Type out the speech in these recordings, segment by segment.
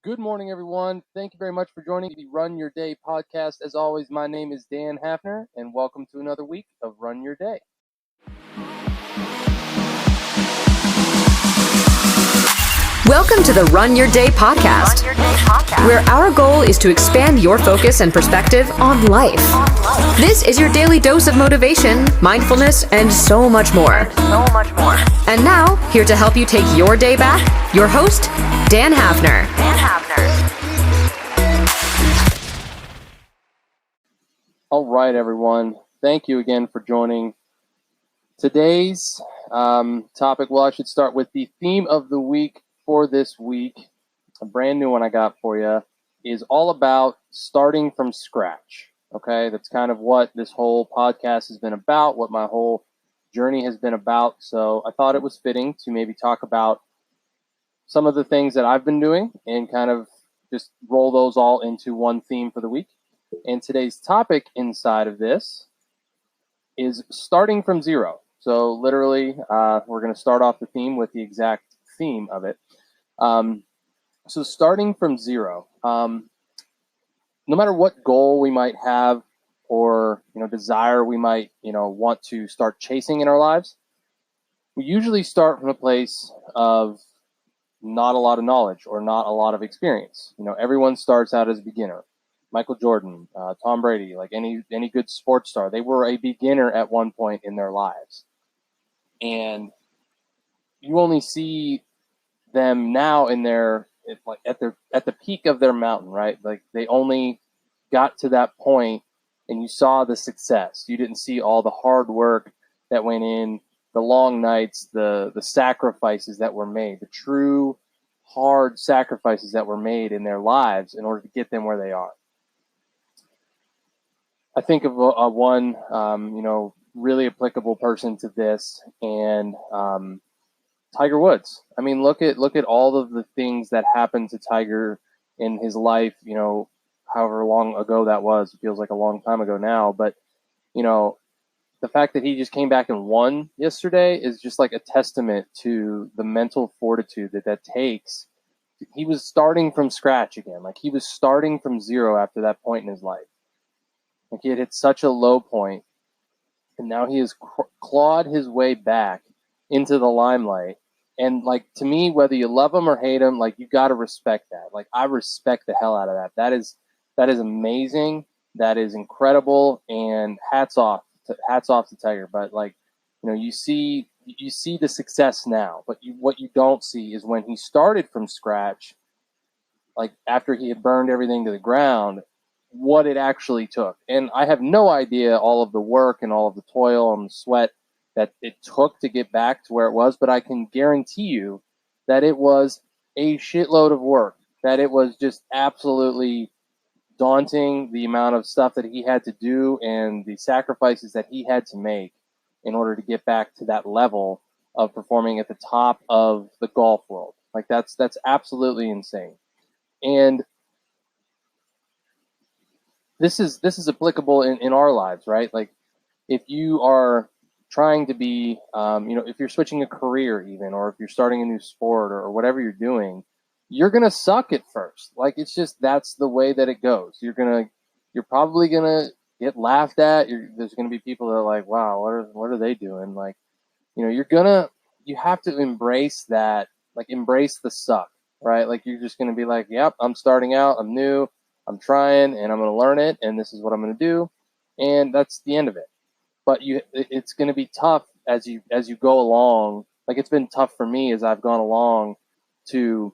Good morning, everyone. Thank you very much for joining the Run Your Day podcast. As always, my name is Dan Hafner, and welcome to another week of Run Your Day. Welcome to the Run Your Day podcast, where our goal is to expand your focus and perspective on life. This is your daily dose of motivation, mindfulness, and so much more. And now, here to help you take your day back, your host, Dan Hafner. All right, everyone. Thank you again for joining. Today's topic, I should start with the theme of the week for this week. A brand new one I got for you is all about starting from scratch. Okay, that's kind of what this whole podcast has been about, what my whole journey has been about. So I thought it was fitting to maybe talk about some of the things that I've been doing and kind of just roll those all into one theme for the week. And today's topic inside of this is starting from zero. So literally, we're going to start off the theme with the exact theme of it. So starting from zero, no matter what goal we might have or, desire we might, want to start chasing in our lives, we usually start from a place of not a lot of knowledge or not a lot of experience. Everyone starts out as a beginner. Michael Jordan, Tom Brady, like any good sports star, they were a beginner at one point in their lives. And you only see them now in at the peak of their mountain, right? Like they only got to that point and you saw the success. You didn't see all the hard work that went in, the long nights, the sacrifices that were made, the true hard sacrifices that were made in their lives in order to get them where they are. I think of one, really applicable person to this, and Tiger Woods. I mean, look at all of the things that happened to Tiger in his life. However long ago that was, it feels like a long time ago now. But the fact that he just came back and won yesterday is just like a testament to the mental fortitude that takes. He was starting from scratch again. Like he was starting from zero after that point in his life. Like he had hit such a low point, and now he has clawed his way back into the limelight. And like, to me, whether you love him or hate him, like you got to respect that. Like I respect the hell out of that. That is amazing. That is incredible. And hats off to Tiger. But like, you see the success now, but what you don't see is when he started from scratch, like after he had burned everything to the ground, what it actually took. And I have no idea all of the work and all of the toil and the sweat that it took to get back to where it was, but I can guarantee you that it was a shitload of work, that it was just absolutely daunting, the amount of stuff that he had to do and the sacrifices that he had to make in order to get back to that level of performing at the top of the golf world. Like that's absolutely insane. And this is applicable in our lives, right? Like if you are trying to be, if you're switching a career even, or if you're starting a new sport or whatever you're doing, you're going to suck at first. Like it's just, that's the way that it goes. You're probably going to get laughed at. There's going to be people that are like, wow, what are they doing? Like, you have to embrace that, like embrace the suck, right? Like you're just going to be like, yep, I'm starting out, I'm new, I'm trying, and I'm going to learn it, and this is what I'm going to do, and that's the end of it. But it's going to be tough as you go along. Like it's been tough for me as I've gone along to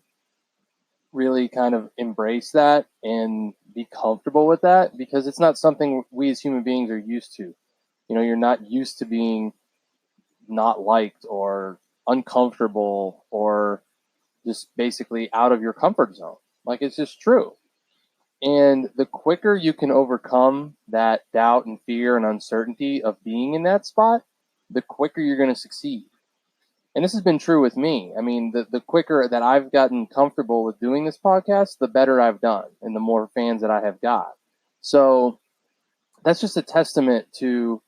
really kind of embrace that and be comfortable with that, because it's not something we as human beings are used to. You're not used to being not liked or uncomfortable or just basically out of your comfort zone. Like it's just true. And the quicker you can overcome that doubt and fear and uncertainty of being in that spot, the quicker you're going to succeed. And this has been true with me. I mean, the quicker that I've gotten comfortable with doing this podcast, the better I've done and the more fans that I have got. So that's just a testament to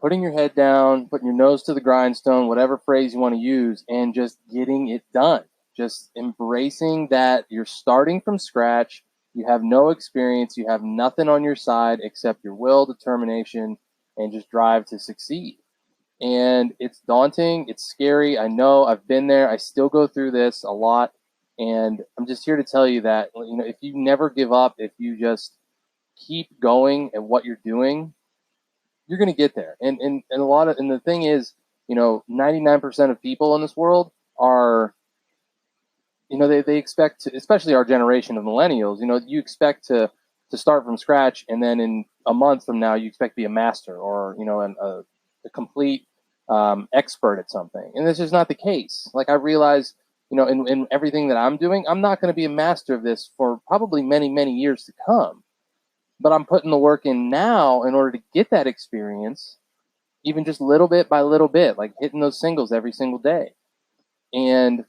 putting your head down, putting your nose to the grindstone, whatever phrase you want to use, and just getting it done. just embracing that you're starting from scratch. You have no experience. You have nothing on your side except your will, determination, and just drive to succeed. And it's daunting. It's scary. I know. I've been there. I still go through this a lot. And I'm just here to tell you that, if you never give up, if you just keep going at what you're doing, you're going to get there. And the thing is, 99% of people in this world are, they expect to, especially our generation of millennials, you expect to start from scratch, and then in a month from now, you expect to be a master or, a complete expert at something. And this is not the case. Like, I realize, in everything that I'm doing, I'm not going to be a master of this for probably many, many years to come. But I'm putting the work in now in order to get that experience, even just little bit by little bit, like hitting those singles every single day. And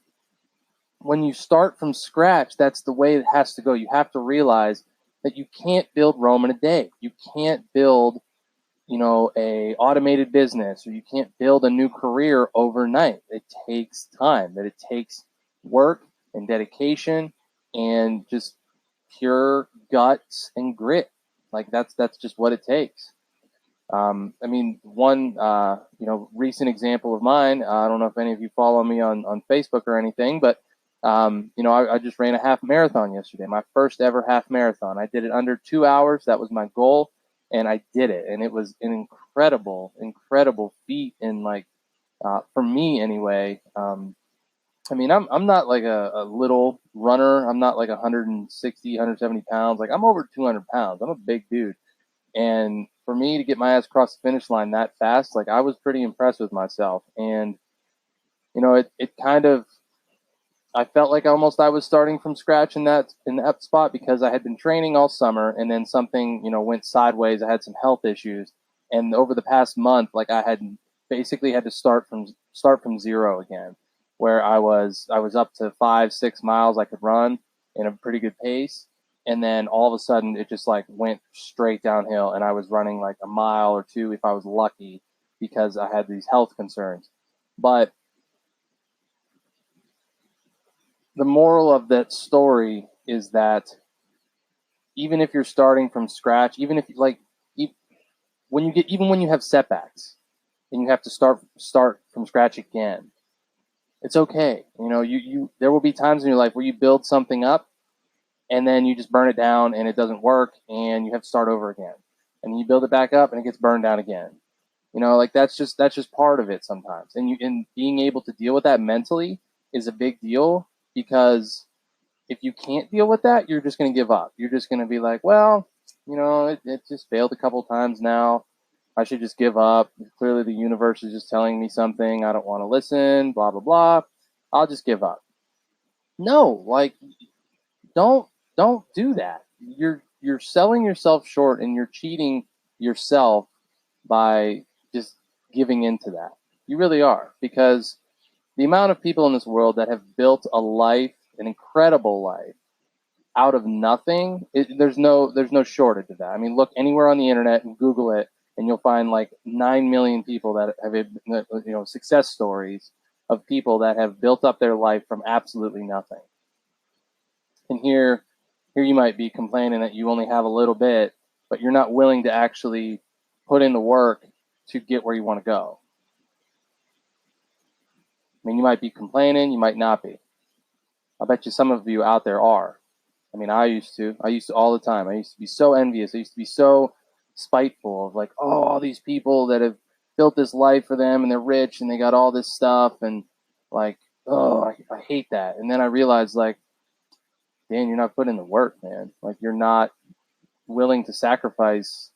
when you start from scratch, that's the way it has to go. You have to realize that you can't build Rome in a day. You can't build, a automated business, or you can't build a new career overnight. It takes time, that it takes work and dedication and just pure guts and grit. Like that's just what it takes. One recent example of mine. I don't know if any of you follow me on Facebook or anything, but I just ran a half marathon yesterday. My first ever half marathon. I did it under 2 hours. That was my goal, and I did it. And it was an incredible feat. And for me anyway. I'm not like a little runner. I'm not like 160, 170 pounds. Like, I'm over 200 pounds. I'm a big dude. And for me to get my ass across the finish line that fast, like, I was pretty impressed with myself. And, it kind of, I felt like almost I was starting from scratch in that spot, because I had been training all summer, and then something, went sideways. I had some health issues. And over the past month, like, I had basically had to start from zero again, where I was up to 5-6 miles I could run in a pretty good pace. And then all of a sudden it just went straight downhill, and I was running like a mile or two if I was lucky, because I had these health concerns. But the moral of that story is that even if you're starting from scratch, even when you have setbacks and you have to start from scratch again, it's okay. There will be times in your life where you build something up and then you just burn it down and it doesn't work, and you have to start over again. And you build it back up and it gets burned down again. That's just part of it sometimes. And being able to deal with that mentally is a big deal, because if you can't deal with that, you're just going to give up. You're just going to be like, well, it just failed a couple times now. I should just give up. Clearly the universe is just telling me something. I don't want to listen, blah, blah, blah. I'll just give up. No, don't do that. You're selling yourself short, and you're cheating yourself by just giving into that. You really are, because the amount of people in this world that have built a life, an incredible life, out of nothing, there's no shortage of that. I mean, look anywhere on the internet and Google it, and you'll find like 9 million people that have, success stories of people that have built up their life from absolutely nothing. And here you might be complaining that you only have a little bit, but you're not willing to actually put in the work to get where you want to go. I mean, you might be complaining, you might not be. I bet you some of you out there are. I mean, I used to all the time. I used to be so envious. I used to be so spiteful of all these people that have built this life for them, and they're rich and they got all this stuff, and I hate that. And then I realized, Dan, you're not putting in the work, man. You're not willing to sacrifice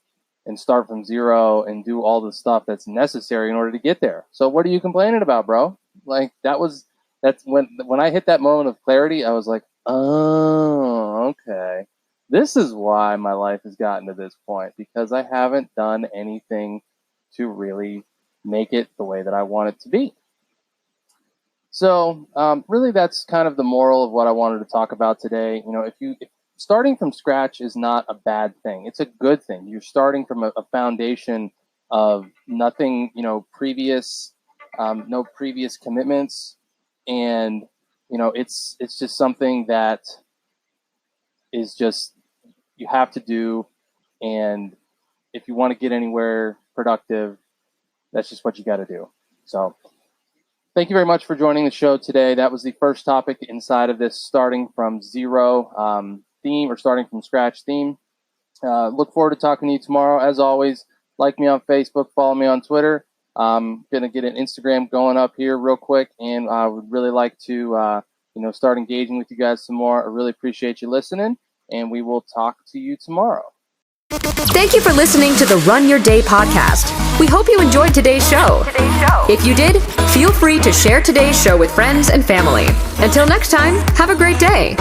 and start from zero and do all the stuff that's necessary in order to get there. So what are you complaining about, bro? That's when I hit that moment of clarity, I was like, oh, okay. This is why my life has gotten to this point, because I haven't done anything to really make it the way that I want it to be. So really, that's kind of the moral of what I wanted to talk about today. If starting from scratch is not a bad thing. It's a good thing. You're starting from a foundation of nothing, no previous commitments, and it's just something that is just you have to do, and if you want to get anywhere productive, that's just what you got to do. So thank you very much for joining the show today. That was the first topic inside of this starting from zero theme, or starting from scratch theme. Look forward to talking to you tomorrow. As always, like me on Facebook, follow me on Twitter. I'm going to get an Instagram going up here real quick, and I would really like to start engaging with you guys some more. I really appreciate you listening, and we will talk to you tomorrow. Thank you for listening to the Run Your Day podcast. We hope you enjoyed today's show. If you did, feel free to share today's show with friends and family. Until next time, have a great day.